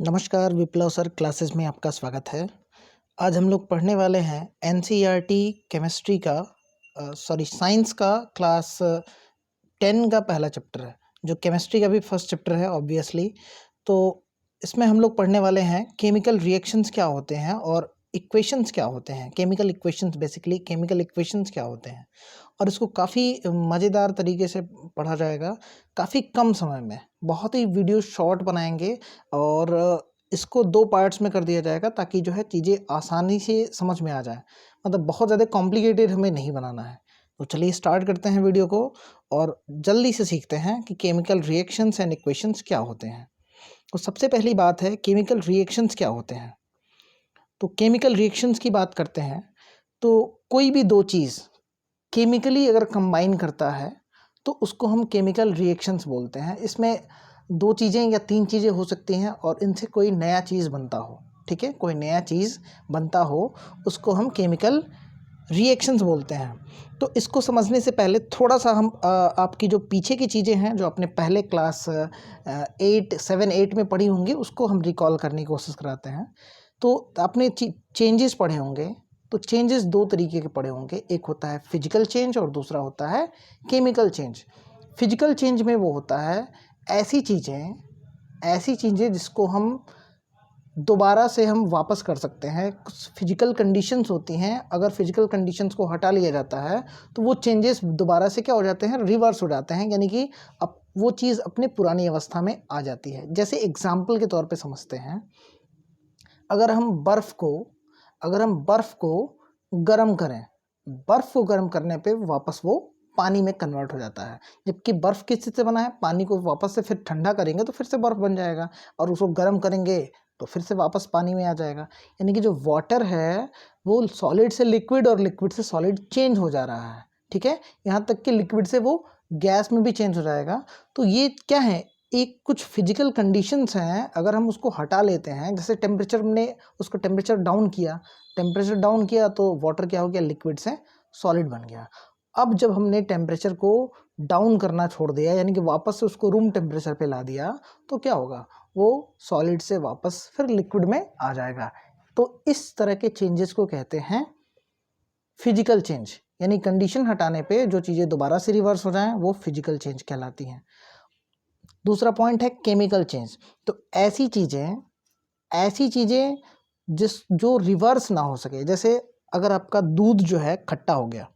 नमस्कार विप्लव sir, classes में आपका स्वागत है। आज हम लोग पढ़ने वाले हैं एनसीईआरटी केमिस्ट्री का साइंस का क्लास 10 का पहला चैप्टर है, जो केमिस्ट्री का भी फर्स्ट चैप्टर है ऑब्वियसली। तो इसमें हम लोग पढ़ने वाले हैं केमिकल रिएक्शंस क्या होते हैं और इक्वेशंस क्या होते हैं। Chemical equations, basically chemical equations क्या होते हैं, और इसको काफ़ी मज़ेदार तरीके से पढ़ा जाएगा, काफ़ी कम समय में। बहुत ही वीडियो शॉर्ट बनाएंगे और इसको 2 पार्ट्स में कर दिया जाएगा ताकि जो है चीज़ें आसानी से समझ में आ जाए। मतलब बहुत ज़्यादा कॉम्प्लिकेटेड हमें नहीं बनाना है। तो चलिए स्टार्ट करते हैं वीडियो को और जल्दी से सीखते हैं कि केमिकल रिएक्शंस एंड इक्वेशंस क्या होते हैं। तो सबसे पहली बात है केमिकल रिएक्शंस क्या होते हैं। तो केमिकल रिएक्शंस की बात करते हैं तो कोई भी 2 चीज़ केमिकली अगर कंबाइन करता है तो उसको हम केमिकल रिएक्शंस बोलते हैं। इसमें 2 चीज़ें या 3 चीज़ें हो सकती हैं और इनसे कोई नया चीज़ बनता हो, ठीक है, कोई नया चीज़ बनता हो उसको हम केमिकल रिएक्शंस बोलते हैं। तो इसको समझने से पहले थोड़ा सा हम आपकी जो पीछे की चीज़ें हैं जो आपने पहले क्लास 7-8 में पढ़ी होंगी उसको हम रिकॉल करने की कोशिश कराते हैं। तो आपने चेंजेस पढ़े होंगे। तो चेंजेस 2 तरीके के पढ़े होंगे, एक होता है फिजिकल चेंज और दूसरा होता है केमिकल चेंज। फिजिकल चेंज में वो होता है ऐसी चीज़ें जिसको हम दोबारा से हम वापस कर सकते हैं। कुछ फिजिकल कंडीशंस होती हैं, अगर फिजिकल कंडीशंस को हटा लिया जाता है तो वो चेंजेस दोबारा से क्या हो जाते हैं, रिवर्स हो जाते हैं, यानी कि अब वो चीज़ अपने पुरानी अवस्था में आ जाती है। जैसे एग्जाम्पल के तौर पे समझते हैं, अगर हम बर्फ़ को गर्म करें, बर्फ़ को गर्म करने पे वापस वो पानी में कन्वर्ट हो जाता है। जबकि बर्फ़ किस चीज़ से बना है, पानी को वापस से फिर ठंडा करेंगे तो फिर से बर्फ़ बन जाएगा, और उसको गर्म करेंगे तो फिर से वापस पानी में आ जाएगा। यानी कि जो वाटर है वो सॉलिड से लिक्विड और लिक्विड से सॉलिड चेंज हो जा रहा है, ठीक है। यहाँ तक कि लिक्विड से वो गैस में भी चेंज हो जाएगा। तो ये क्या है, एक कुछ फिजिकल कंडीशंस हैं, अगर हम उसको हटा लेते हैं, जैसे टेम्परेचर ने उसको टेम्परेचर डाउन किया तो वाटर क्या हो गया, लिक्विड से सॉलिड बन गया। अब जब हमने टेम्परेचर को डाउन करना छोड़ दिया, यानी कि वापस से उसको रूम टेम्परेचर पे ला दिया, तो क्या होगा, वो सॉलिड से वापस फिर लिक्विड में आ जाएगा। तो इस तरह के चेंजेस को कहते हैं फिजिकल चेंज, यानी कंडीशन हटाने पे जो चीज़ें दोबारा से रिवर्स हो जाएं वो फिजिकल चेंज कहलाती हैं। दूसरा पॉइंट है केमिकल चेंज। तो ऐसी चीज़ें जो रिवर्स ना हो सके। जैसे अगर आपका दूध जो है खट्टा हो गया,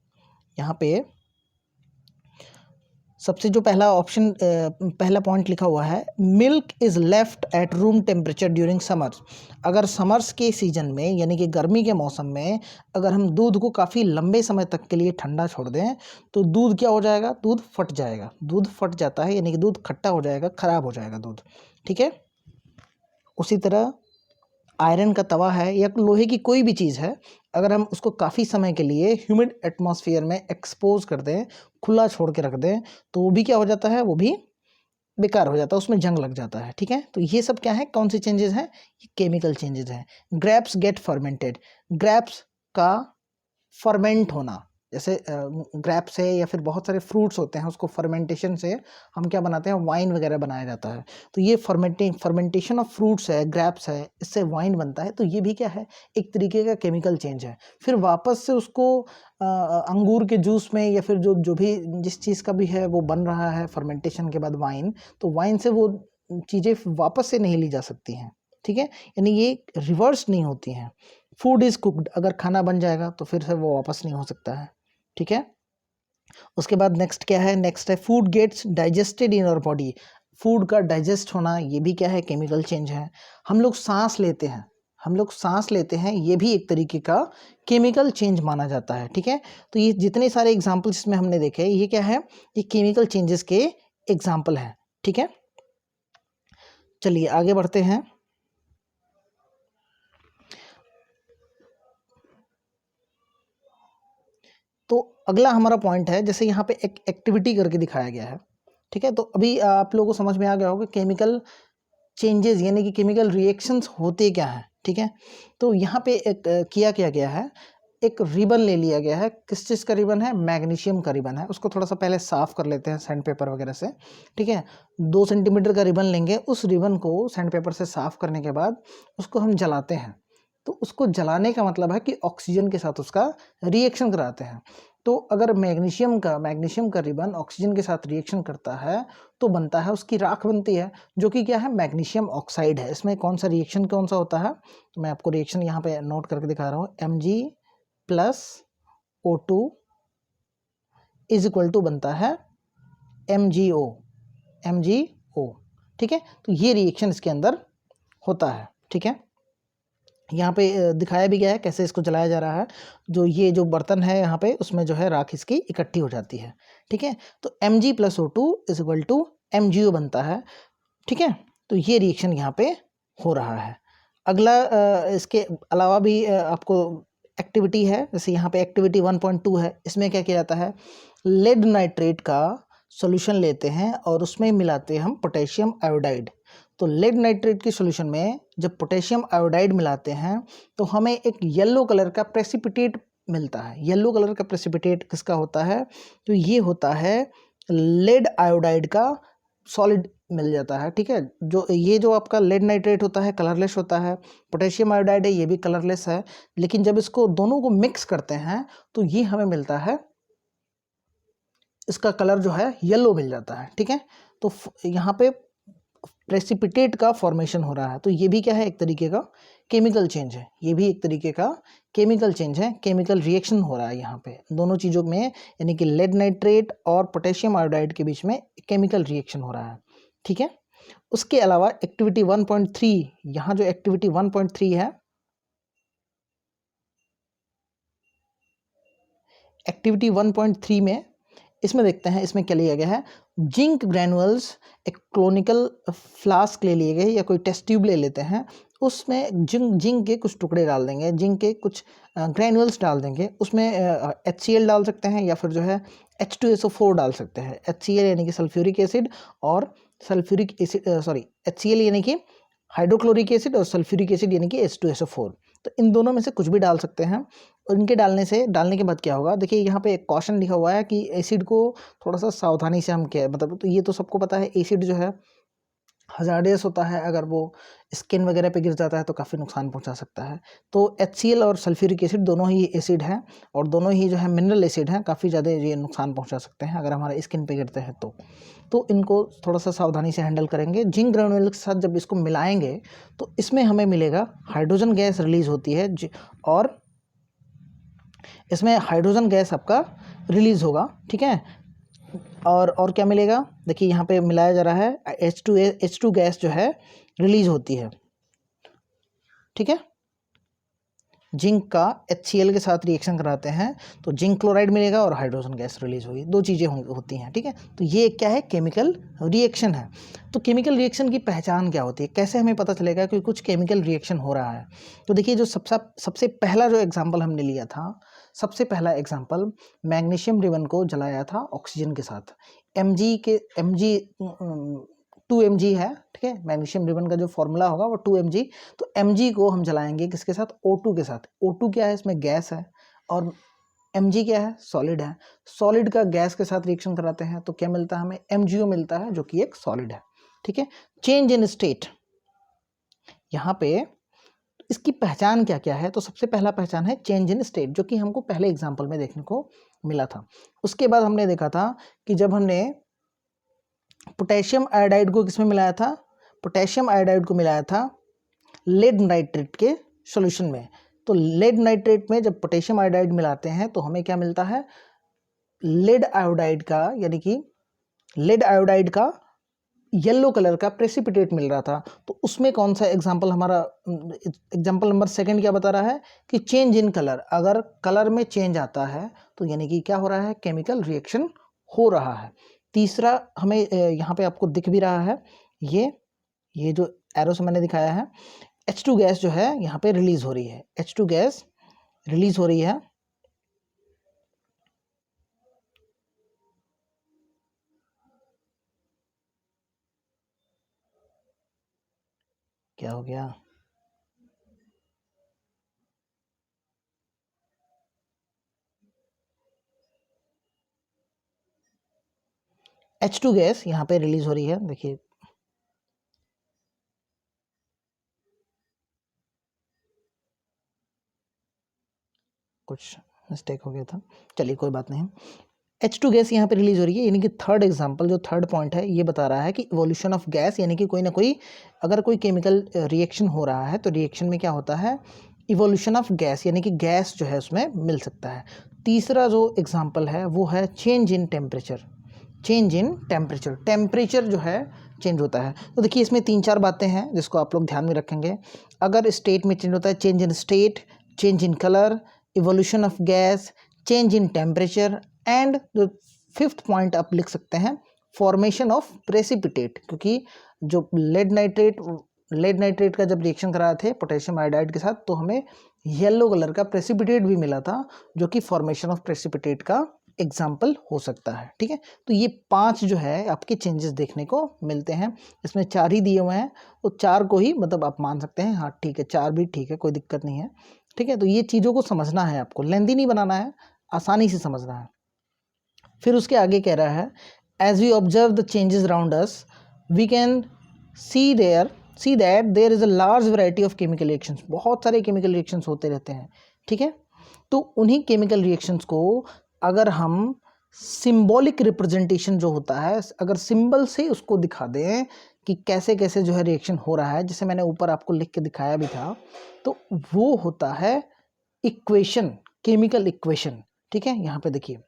यहाँ पे सबसे जो पहला पॉइंट लिखा हुआ है, milk is left at room temperature during summers. अगर समर्स के सीजन में, यानी कि गर्मी के मौसम में, अगर हम दूध को काफ़ी लंबे समय तक के लिए ठंडा छोड़ दें तो दूध क्या हो जाएगा, दूध फट जाएगा। दूध फट जाता है यानी कि दूध खट्टा हो जाएगा, ख़राब हो जाएगा दूध, ठीक है। उसी तरह आयरन का तवा है या लोहे की कोई भी चीज़ है, अगर हम उसको काफ़ी समय के लिए ह्यूमिड एटमॉस्फेयर में एक्सपोज कर दें, खुला छोड़ के रख दें, तो वो भी क्या हो जाता है, वो भी बेकार हो जाता है, उसमें जंग लग जाता है, ठीक है। तो ये सब क्या है, कौन से चेंजेस हैं, ये केमिकल चेंजेस हैं। ग्रेप्स गेट फर्मेंटेड, ग्रेप्स का फर्मेंट होना, जैसे ग्रेप्स है या फिर बहुत सारे फ्रूट्स होते हैं, उसको फर्मेंटेशन से हम क्या बनाते हैं, वाइन वगैरह बनाया जाता है। तो ये फर्मेंटेशन ऑफ फ्रूट्स है, ग्रेप्स है, इससे वाइन बनता है। तो ये भी क्या है, एक तरीके का केमिकल चेंज है। फिर वापस से उसको अंगूर के जूस में या फिर जो भी जिस चीज़ का भी है वो बन रहा है फर्मेंटेशन के बाद वाइन, तो वाइन से वो चीज़ें वापस से नहीं ली जा सकती हैं, ठीक है। यानी ये रिवर्स नहीं होती हैं। फूड इज़ कुक्ड, अगर खाना बन जाएगा तो फिर से वो वापस नहीं हो सकता है, ठीक है। उसके बाद नेक्स्ट क्या है, नेक्स्ट है food gets digested in our body. Food का डाइजेस्ट होना, ये भी क्या है, केमिकल चेंज है। हम लोग सांस लेते हैं, ये भी एक तरीके का केमिकल चेंज माना जाता है, ठीक है। तो ये जितने सारे एग्जाम्पल्स इसमें हमने देखे, ये क्या है, ये केमिकल चेंजेस के एग्जाम्पल हैं, ठीक है। चलिए आगे बढ़ते हैं। तो अगला हमारा पॉइंट है, जैसे यहाँ पे एक एक्टिविटी करके दिखाया गया है, ठीक है। तो अभी आप लोगों को समझ में आ गया होगा केमिकल चेंजेस यानी कि केमिकल रिएक्शंस होते क्या हैं, ठीक है। तो यहाँ पे एक किया गया है, एक रिबन ले लिया गया है। किस चीज़ का रिबन है? मैग्नीशियम का रिबन है। उसको थोड़ा सा पहले साफ कर लेते हैं सैंड पेपर वगैरह से, ठीक है। 2 सेंटीमीटर का रिबन लेंगे, उस रिबन को सैंड पेपर से साफ करने के बाद उसको हम जलाते हैं। तो उसको जलाने का मतलब है कि ऑक्सीजन के साथ उसका रिएक्शन कराते हैं। तो अगर मैग्नीशियम का रिबन ऑक्सीजन के साथ रिएक्शन करता है तो बनता है, उसकी राख बनती है, जो कि क्या है? मैग्नीशियम ऑक्साइड है। इसमें कौन सा रिएक्शन कौन सा होता है? तो मैं आपको रिएक्शन यहाँ पे नोट करके दिखा रहा हूँ। Mg+O2 इज इक्वल टू बनता है MgO, ठीक है। तो ये रिएक्शन इसके अंदर होता है, ठीक है। यहाँ पे दिखाया भी गया है कैसे इसको जलाया जा रहा है। ये जो बर्तन है यहाँ पे, उसमें जो है राख इसकी इकट्ठी हो जाती है, ठीक है। तो Mg+O2 is equal to MgO बनता है, ठीक है। तो ये रिएक्शन यहाँ पे हो रहा है। अगला इसके अलावा भी आपको एक्टिविटी है, जैसे यहाँ पे एक्टिविटी 1.2 है। इसमें क्या किया जाता है? लेड नाइट्रेट का सॉल्यूशन लेते हैं और उसमें मिलाते हैं हम पोटेशियम आयोडाइड। तो लेड नाइट्रेट के सॉल्यूशन में जब पोटेशियम आयोडाइड मिलाते हैं तो हमें एक येलो कलर का प्रेसिपिटेट मिलता है। येलो कलर का प्रेसिपिटेट किसका होता है? तो ये होता है लेड आयोडाइड का सॉलिड मिल जाता है, ठीक है। जो आपका लेड नाइट्रेट होता है कलरलेस होता है, पोटेशियम आयोडाइड है ये भी कलरलेस है, लेकिन जब इसको दोनों को मिक्स करते हैं तो ये हमें मिलता है, इसका कलर जो है येलो मिल जाता है, ठीक है। तो यहाँ पे प्रेसिपिटेट का फॉर्मेशन हो रहा है। तो ये भी क्या है? एक तरीके का केमिकल चेंज है। ये भी एक तरीके का केमिकल चेंज है, केमिकल रिएक्शन हो रहा है यहाँ पे दोनों चीज़ों में, यानी कि लेड नाइट्रेट और पोटेशियम आयोडाइड के बीच में केमिकल रिएक्शन हो रहा है, ठीक है। उसके अलावा एक्टिविटी 1.3, यहाँ जो एक्टिविटी 1.3 है, एक्टिविटी 1.3 में इसमें देखते हैं इसमें क्या लिया गया है। जिंक ग्रैनुअल्स, एक क्लोनिकल फ्लास्क ले लिए गए या कोई टेस्ट ट्यूब ले लेते हैं, उसमें जिंक के कुछ टुकड़े डाल देंगे, जिंक के कुछ ग्रैनुअल्स डाल देंगे। उसमें HCl डाल सकते हैं या फिर जो है H2SO4 डाल सकते हैं। HCl यानी कि सल्फ्यूरिक एसिड, और सल्फ्यूरिक एसिड HCl यानी कि हाइड्रोक्लोरिक एसिड, और सल्फ्यूरिक एसिड यानी कि H2SO4। तो इन दोनों में से कुछ भी डाल सकते हैं। और इनके डालने के बाद क्या होगा? देखिए यहाँ पे एक कॉशन लिखा हुआ है कि एसिड को थोड़ा सा सावधानी से हम क्या मतलब, तो ये तो सबको पता है एसिड जो है हजार्डियस होता है। अगर वो स्किन वगैरह पे गिर जाता है तो काफ़ी नुकसान पहुंचा सकता है। तो HCl और सल्फ्यूरिक एसिड दोनों ही एसिड हैं, और दोनों ही जो है मिनरल एसिड हैं, काफ़ी ज़्यादा ये नुकसान पहुंचा सकते हैं अगर हमारे स्किन पे गिरते हैं तो इनको थोड़ा सा सावधानी से हैंडल करेंगे। जिंक ग्रेनुल के साथ जब इसको मिलाएंगे तो इसमें हमें मिलेगा हाइड्रोजन गैस रिलीज़ होती है, और इसमें हाइड्रोजन गैस आपका रिलीज़ होगा, ठीक है। और क्या मिलेगा? देखिए यहाँ पे मिलाया जा रहा है H2 गैस जो है रिलीज़ होती है, ठीक है। जिंक का HCl के साथ रिएक्शन कराते हैं तो जिंक क्लोराइड मिलेगा और हाइड्रोजन गैस रिलीज होगी, दो चीज़ें होती हैं, ठीक है। तो ये क्या है? केमिकल रिएक्शन है। तो केमिकल रिएक्शन की पहचान क्या होती है? कैसे हमें पता चलेगा कि कुछ केमिकल रिएक्शन हो रहा है? तो देखिए जो सबसे पहला जो एग्जाम्पल हमने लिया था, सबसे पहला एग्जाम्पल मैग्नीशियम रिबन को जलाया था ऑक्सीजन के साथ। Mg 2Mg है, ठीक है। मैग्नीशियम रिबन का जो फॉर्मूला होगा वो 2Mg। तो Mg को हम जलाएंगे किसके साथ? O2 के साथ। O2 क्या है? इसमें गैस है, और Mg क्या है? सॉलिड है। सॉलिड का गैस के साथ रिएक्शन कराते हैं तो क्या मिलता है हमें? MgO मिलता है, जो कि एक सॉलिड है, ठीक है। चेंज इन स्टेट, यहाँ पे इसकी पहचान क्या क्या है? तो सबसे पहला पहचान है चेंज इन स्टेट, जो कि हमको पहले एग्जाम्पल में देखने को मिला था। उसके बाद हमने देखा था कि जब हमने पोटेशियम आयोडाइड को किसमें मिलाया था? पोटेशियम आयोडाइड को मिलाया था लेड नाइट्रेट के सॉल्यूशन में। तो लेड नाइट्रेट में जब पोटेशियम आयोडाइड मिलाते हैं तो हमें क्या मिलता है? लेड आयोडाइड का, यानी कि लेड आयोडाइड का येलो कलर का प्रेसिपिटेट मिल रहा था। तो उसमें कौन सा एग्जाम्पल हमारा, एग्जाम्पल नंबर 2 क्या बता रहा है? कि चेंज इन कलर। अगर कलर में चेंज आता है तो यानी कि क्या हो रहा है? केमिकल रिएक्शन हो रहा है। तीसरा हमें यहाँ पे आपको दिख भी रहा है, ये जो एरो से मैंने दिखाया है, H2 गैस जो है यहाँ पे रिलीज हो रही है। H2 गैस रिलीज हो रही है, क्या हो गया? H2 गैस यहाँ पे रिलीज हो रही है, देखिए कुछ मिस्टेक हो गया था, चलिए कोई बात नहीं। H2 गैस यहाँ पे रिलीज हो रही है, यानी कि थर्ड एग्जांपल जो थर्ड पॉइंट है ये बता रहा है कि इवोल्यूशन ऑफ गैस, यानी कि कोई ना कोई अगर कोई केमिकल रिएक्शन हो रहा है तो रिएक्शन में क्या होता है, इवोल्यूशन ऑफ गैस, यानी कि गैस जो है उसमें मिल सकता है। तीसरा जो एग्जांपल है वो है change in temperature. Change in temperature, temperature जो है चेंज होता है। तो देखिए इसमें 3-4 बातें हैं जिसको आप लोग ध्यान में रखेंगे। अगर स्टेट में चेंज होता है, change in state, change in colour, evolution of gas, change in temperature, and जो फिफ्थ पॉइंट आप लिख सकते हैं फॉर्मेशन ऑफ प्रेसिपिटेट, क्योंकि जो लेड नाइट्रेट का जब रिएक्शन करा थे पोटेशियम आयोडाइड के साथ तो हमें येलो कलर का प्रेसिपिटेट भी मिला था, जो कि फॉर्मेशन ऑफ प्रेसिपिटेट का एग्जाम्पल हो सकता है। ठीक है, तो ये 5 जो है आपके चेंजेस देखने को मिलते हैं। इसमें 4 ही दिए हुए हैं, तो 4 को ही मतलब आप मान सकते हैं, हाँ ठीक है 4 भी ठीक है, कोई दिक्कत नहीं है। ठीक है, तो ये चीज़ों को समझना है आपको, लेंदी नहीं बनाना है, आसानी से समझना है। फिर उसके आगे कह रहा है as we observe the changes around us we can see that there is a large variety of chemical reactions. बहुत सारे केमिकल रिएक्शंस होते रहते हैं। ठीक है, तो उन्हीं केमिकल रिएक्शंस को अगर हम सिंबॉलिक रिप्रेजेंटेशन जो होता है, अगर सिंबल से उसको दिखा दें कि कैसे कैसे जो है रिएक्शन हो रहा है, जैसे मैंने ऊपर आपको लिख के दिखाया भी था, तो वो होता है इक्वेशन, केमिकल इक्वेशन। ठीक है, यहाँ पे देखिए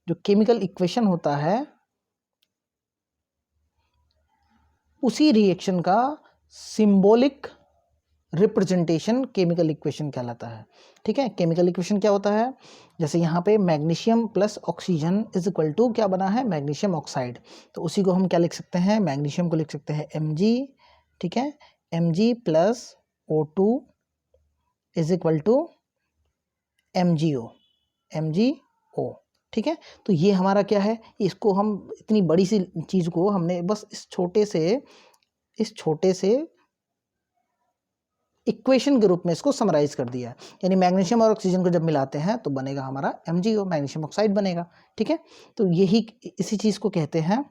जो केमिकल इक्वेशन होता है उसी रिएक्शन का सिंबॉलिक रिप्रेजेंटेशन केमिकल इक्वेशन कहलाता है। ठीक है, केमिकल इक्वेशन क्या होता है, जैसे यहाँ पे magnesium plus oxygen is equal to क्या बना है, मैग्नीशियम ऑक्साइड। तो उसी को हम क्या लिख सकते हैं, मैग्नीशियम को लिख सकते हैं Mg। ठीक है, Mg plus O2 is equal to MgO। ठीक है, तो ये हमारा क्या है, इसको हम इतनी बड़ी सी चीज़ को हमने बस इस छोटे से इक्वेशन के रूप में इसको समराइज कर दिया है। यानी मैग्नीशियम और ऑक्सीजन को जब मिलाते हैं तो बनेगा हमारा MgO, मैग्नीशियम ऑक्साइड बनेगा। ठीक है, तो यही इसी चीज़ को कहते हैं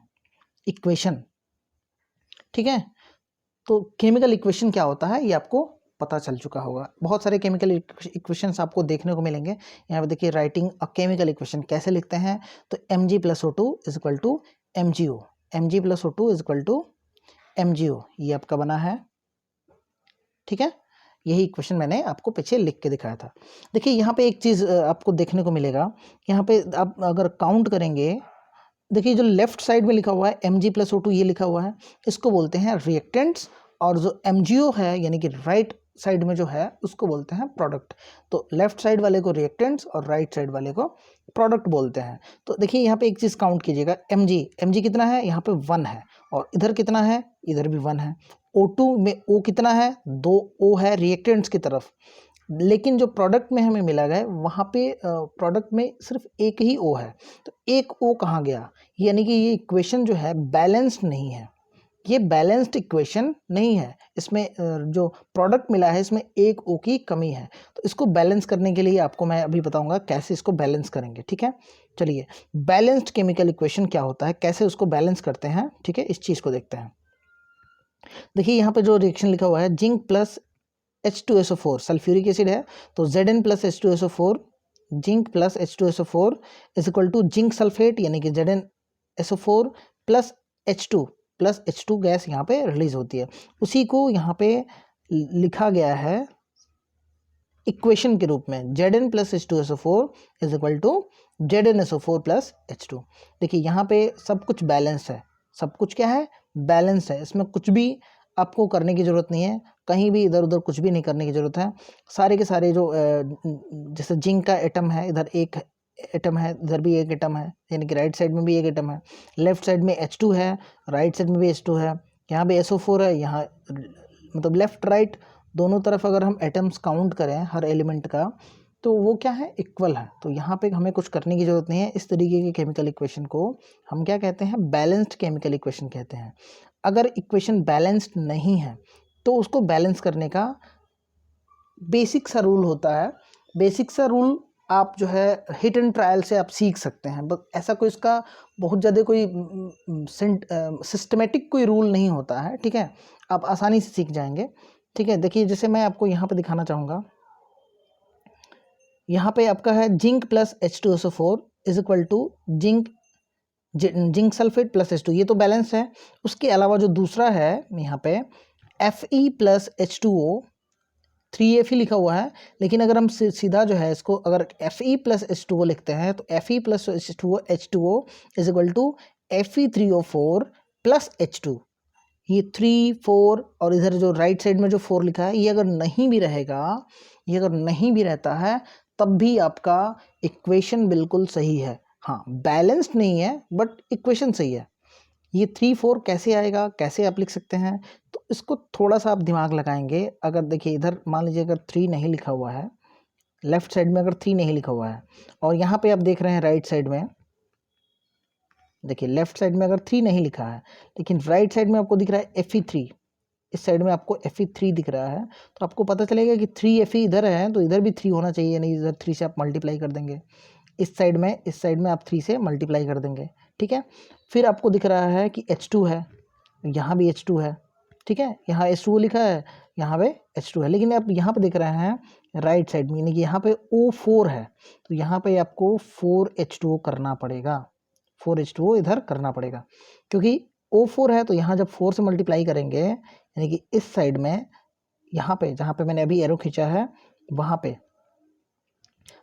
इक्वेशन। ठीक है, तो केमिकल इक्वेशन क्या होता है ये आपको पता चल चुका होगा। बहुत सारे केमिकल इक्वेशंस आपको देखने को मिलेंगे। यहाँ पे देखिए राइटिंग अ केमिकल इक्वेशन कैसे लिखते हैं, तो Mg plus O2 is equal to MgO, Mg plus O2 is equal to MgO, ये आपका बना है। ठीक है, यही इक्वेशन मैंने आपको पीछे लिख के दिखाया था। देखिए यहाँ पे एक चीज़ आपको देखने को मिलेगा, यहाँ पे आप अगर काउंट करेंगे, देखिए जो लेफ्ट साइड में लिखा हुआ है Mg प्लस O2 ये लिखा हुआ है, इसको बोलते हैं रिएक्टेंट्स, और जो MgO है यानी कि राइट साइड में जो है उसको बोलते हैं प्रोडक्ट। तो लेफ्ट साइड वाले को रिएक्टेंट्स और राइट साइड वाले को प्रोडक्ट बोलते हैं। तो देखिए यहाँ पे एक चीज़ काउंट कीजिएगा, Mg कितना है, यहाँ पे 1 है, और इधर कितना है, इधर भी 1 है। O2 में O कितना है, 2 O है रिएक्टेंट्स की तरफ, लेकिन जो प्रोडक्ट में हमें मिला गया वहाँ पे प्रोडक्ट में सिर्फ एक ही O है, तो एक O कहाँ गया, यानी कि ये इक्वेशन जो है बैलेंस्ड नहीं है, ये बैलेंस्ड इक्वेशन नहीं है। इसमें जो प्रोडक्ट मिला है इसमें एक O की कमी है। तो इसको बैलेंस करने के लिए आपको मैं अभी बताऊंगा कैसे इसको बैलेंस करेंगे। ठीक है, चलिए बैलेंस्ड केमिकल इक्वेशन क्या होता है, कैसे उसको बैलेंस करते हैं, ठीक है, इस चीज़ को देखते हैं। देखिए यहाँ पे जो रिएक्शन लिखा हुआ है zinc plus H2SO4 sulphuric acid है, तो Zn plus H2SO4, zinc plus H2SO4 is equal to zinc sulphate, यानी कि ZnSO4 प्लस H2 गैस यहाँ पे रिलीज होती है। उसी को यहाँ पे लिखा गया है इक्वेशन के रूप में, Zn plus H2SO4 is equal to ZnSO4 plus H2। देखिए यहाँ पे सब कुछ बैलेंस है, सब कुछ क्या है, बैलेंस है, इसमें कुछ भी आपको करने की ज़रूरत नहीं है, कहीं भी इधर उधर कुछ भी नहीं करने की ज़रूरत है। सारे के सारे जो जैसे जिंक का एटम है, इधर एक एटम है, इधर भी एक एटम है, यानी कि राइट साइड में भी एक एटम है, लेफ्ट साइड में H2 है, राइट साइड में भी H2 है, यहाँ पे SO4 है, यहाँ मतलब लेफ्ट राइट दोनों तरफ अगर हम एटम्स काउंट करें हर एलिमेंट का तो वो क्या है, इक्वल है। तो यहाँ पे हमें कुछ करने की ज़रूरत नहीं है। इस तरीके के केमिकल इक्वेशन को हम क्या कहते हैं, बैलेंस्ड केमिकल इक्वेशन कहते हैं। अगर इक्वेशन बैलेंस्ड नहीं है तो उसको बैलेंस करने का बेसिक सा रूल होता है। बेसिक सा रूल आप जो है हिट एंड ट्रायल से आप सीख सकते हैं। बस ऐसा कोई इसका बहुत ज़्यादा कोई सिस्टमेटिक कोई रूल नहीं होता है, ठीक है, आप आसानी से सीख जाएंगे। ठीक है, देखिए जैसे मैं आपको यहाँ पे दिखाना चाहूँगा, यहाँ पे आपका है zinc plus H2SO4 is equal to zinc sulphate plus H2, ये तो बैलेंस है। उसके अलावा जो दूसरा है यहाँ पे Fe प्लस H2O 3Fe लिखा हुआ है, लेकिन अगर हम सीधा जो है इसको अगर Fe प्लस H2O लिखते हैं तो Fe plus H2O is equal to Fe3O4 plus H2। ये 3 4 और इधर जो राइट साइड में जो 4 लिखा है ये अगर नहीं भी रहेगा, ये अगर नहीं भी रहता है तब भी आपका इक्वेशन बिल्कुल सही है। हाँ, बैलेंस्ड नहीं है बट इक्वेशन सही है। ये 3 4 कैसे आएगा, कैसे आप लिख सकते हैं, तो इसको थोड़ा सा आप दिमाग लगाएंगे। अगर देखिए इधर मान लीजिए अगर 3 नहीं लिखा हुआ है, लेफ्ट साइड में अगर 3 नहीं लिखा हुआ है, और यहाँ पे आप देख रहे हैं राइट साइड में, देखिए लेफ्ट साइड में अगर 3 नहीं लिखा है लेकिन राइट साइड में आपको दिख रहा है Fe3, इस साइड में आपको Fe3 दिख रहा है, तो आपको पता चलेगा कि 3 Fe इधर है तो इधर भी 3 होना चाहिए, नहीं इधर 3 से आप मल्टीप्लाई कर देंगे, इस साइड में आप 3 से मल्टीप्लाई कर देंगे। ठीक है, फिर आपको दिख रहा है कि H2 है, यहाँ भी H2 है, ठीक है, यहाँ H2O लिखा है, यहाँ पे H2 है, लेकिन आप यहाँ पे देख रहे हैं राइट साइड में, यानी कि यहाँ पे O4 है, तो यहाँ पे आपको 4H2O करना पड़ेगा, 4H2O इधर करना पड़ेगा, क्योंकि O4 है तो यहाँ जब 4 से मल्टीप्लाई करेंगे, यानी कि इस साइड में यहाँ पे जहाँ पे मैंने अभी एरो खींचा है वहाँ पे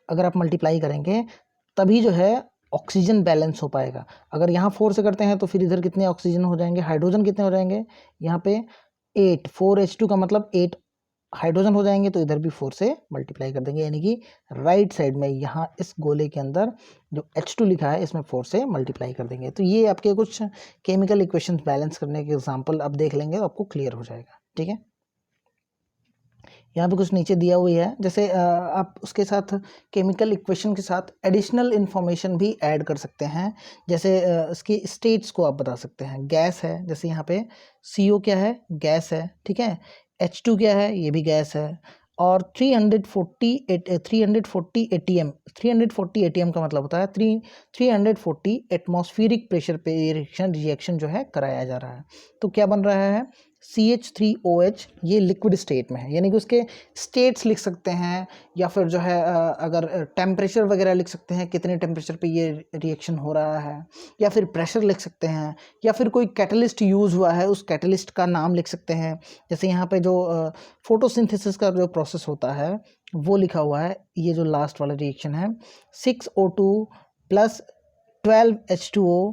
अगर आप मल्टीप्लाई करेंगे तभी जो है ऑक्सीजन बैलेंस हो पाएगा। अगर यहाँ 4 से करते हैं तो फिर इधर कितने ऑक्सीजन हो जाएंगे, हाइड्रोजन कितने हो जाएंगे, यहाँ पे 8, 4H2 का मतलब 8 हाइड्रोजन हो जाएंगे, तो इधर भी 4 से मल्टीप्लाई कर देंगे, यानी कि राइट साइड में यहाँ इस गोले के अंदर जो H2 लिखा है इसमें 4 से मल्टीप्लाई कर देंगे। तो ये आपके कुछ केमिकल इक्वेशंस बैलेंस करने के एग्जाम्पल आप देख लेंगे तो आपको क्लियर हो जाएगा। ठीक है, यहाँ पे कुछ नीचे दिया हुआ है, जैसे आप उसके साथ केमिकल इक्वेशन के साथ एडिशनल इन्फॉर्मेशन भी ऐड कर सकते हैं, जैसे इसकी स्टेट्स को आप बता सकते हैं। गैस है, जैसे यहाँ पे CO क्या है, गैस है, ठीक है, H2 क्या है, ये भी गैस है, और 340 ATM, 340 ATM का मतलब होता है 340 एटमॉस्फेरिक प्रेशर पे रिएक्शन जो है कराया जा रहा है, तो क्या बन रहा है CH3OH, ये लिक्विड स्टेट में है, यानी कि उसके स्टेट्स लिख सकते हैं, या फिर जो है अगर टेम्परेचर वगैरह लिख सकते हैं, कितने टेम्परेचर पे ये रिएक्शन हो रहा है, या फिर प्रेशर लिख सकते हैं, या फिर कोई कैटलिस्ट यूज़ हुआ है उस कैटलिस्ट का नाम लिख सकते हैं। जैसे यहाँ पे जो फोटोसिंथेसिस का जो प्रोसेस होता है वो लिखा हुआ है, ये जो लास्ट वाला रिएक्शन है 6O2 plus 12H2O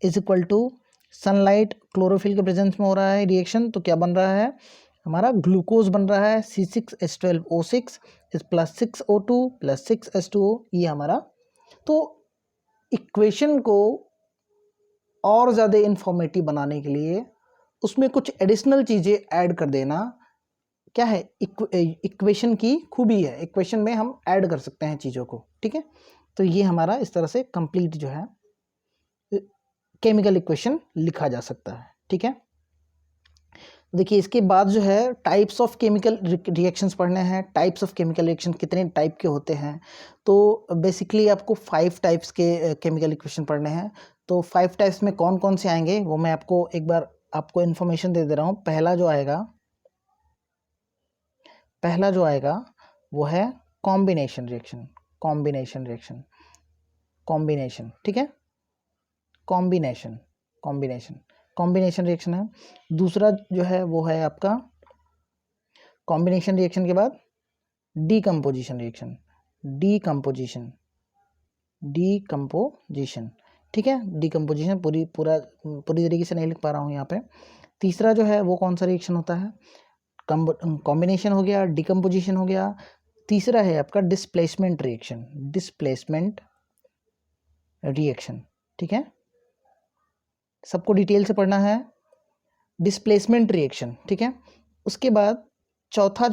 is equal to sunlight chlorophyll के प्रेजेंस में हो रहा है रिएक्शन, तो क्या बन रहा है, हमारा ग्लूकोज बन रहा है C6H12O6 इस प्लस 6O2 प्लस 6H2O, ये हमारा। तो इक्वेशन को और ज़्यादा इंफॉर्मेटिव बनाने के लिए उसमें कुछ एडिशनल चीज़ें ऐड कर देना क्या है, इक्वेशन की खूबी है, इक्वेशन में हम ऐड कर सकते हैं चीज़ों को। ठीक है, तो ये हमारा इस तरह से कंप्लीट जो है केमिकल इक्वेशन लिखा जा सकता है। ठीक है, देखिए इसके बाद जो है टाइप्स ऑफ केमिकल रिएक्शंस पढ़ने हैं। टाइप्स ऑफ केमिकल रिएक्शन कितने टाइप के होते हैं, तो बेसिकली आपको 5 टाइप्स के केमिकल इक्वेशन पढ़ने हैं। तो 5 टाइप्स में कौन कौन से आएंगे वो मैं आपको एक बार आपको इन्फॉर्मेशन दे रहा हूँ। पहला जो आएगा वो है कॉम्बिनेशन रिएक्शन। ठीक है, कॉम्बिनेशन रिएक्शन है। दूसरा जो है वो है आपका कॉम्बिनेशन रिएक्शन के बाद डीकम्पोजिशन रिएक्शन। ठीक है, डीकम्पोजिशन पूरी तरीके से नहीं लिख पा रहा हूँ यहाँ पे। तीसरा जो है वो कौन सा रिएक्शन होता है, कॉम्बिनेशन हो गया, डीकम्पोजिशन हो गया। तीसरा है आपका डिस्प्लेसमेंट रिएक्शन। ठीक है, सबको डिटेल से पढ़ना है, डिस्प्लेसमेंट रिएक्शन। ठीक है, उसके बाद चौथा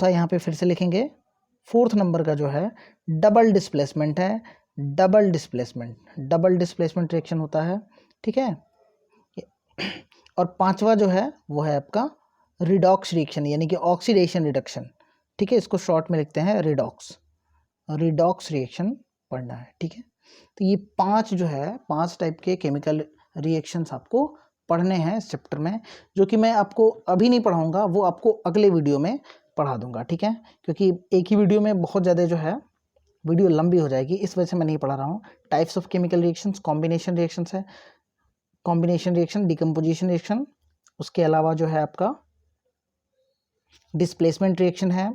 यहाँ पे फिर से लिखेंगे, 4th नंबर का जो है डबल डिस्प्लेसमेंट है। डबल डिस्प्लेसमेंट रिएक्शन होता है। ठीक है, और 5वां जो है वो है आपका रिडॉक्स रिएक्शन यानी कि ऑक्सीडेशन रिडक्शन, ठीक है, इसको शॉर्ट में लिखते हैं रिडॉक्स, रिडॉक्स रिएक्शन पढ़ना है, ठीक है। तो ये 5 जो है 5 टाइप के केमिकल रिएक्शंस आपको पढ़ने हैं इस चैप्टर में, जो कि मैं आपको अभी नहीं पढ़ाऊंगा, वो आपको अगले वीडियो में पढ़ा दूंगा, ठीक है, क्योंकि एक ही वीडियो में बहुत ज़्यादा जो है वीडियो लंबी हो जाएगी, इस वजह से मैं नहीं पढ़ा रहा हूँ। Types of chemical reactions, combination reactions है, कॉम्बिनेशन रिएक्शन, डिकम्पोजिशन रिएक्शन, उसके अलावा जो है आपका डिस्प्लेसमेंट रिएक्शन है,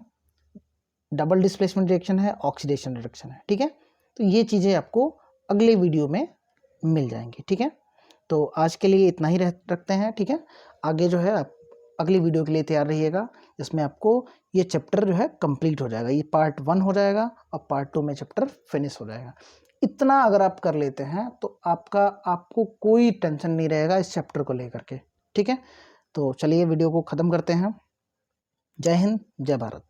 डबल डिस्प्लेसमेंट रिएक्शन है, ऑक्सीडेशन रिएक्शन है, ठीक है। तो ये चीज़ें आपको अगले वीडियो में मिल जाएंगी, ठीक है। तो आज के लिए इतना ही रखते हैं, ठीक है। आगे जो है आप अगली वीडियो के लिए तैयार रहिएगा, जिसमें आपको ये चैप्टर जो है कंप्लीट हो जाएगा, ये पार्ट 1 हो जाएगा और पार्ट 2 में चैप्टर फिनिश हो जाएगा। इतना अगर आप कर लेते हैं तो आपको कोई टेंशन नहीं रहेगा इस चैप्टर को लेकर के, ठीक है। तो चलिए वीडियो को ख़त्म करते हैं। जय हिंद, जय भारत।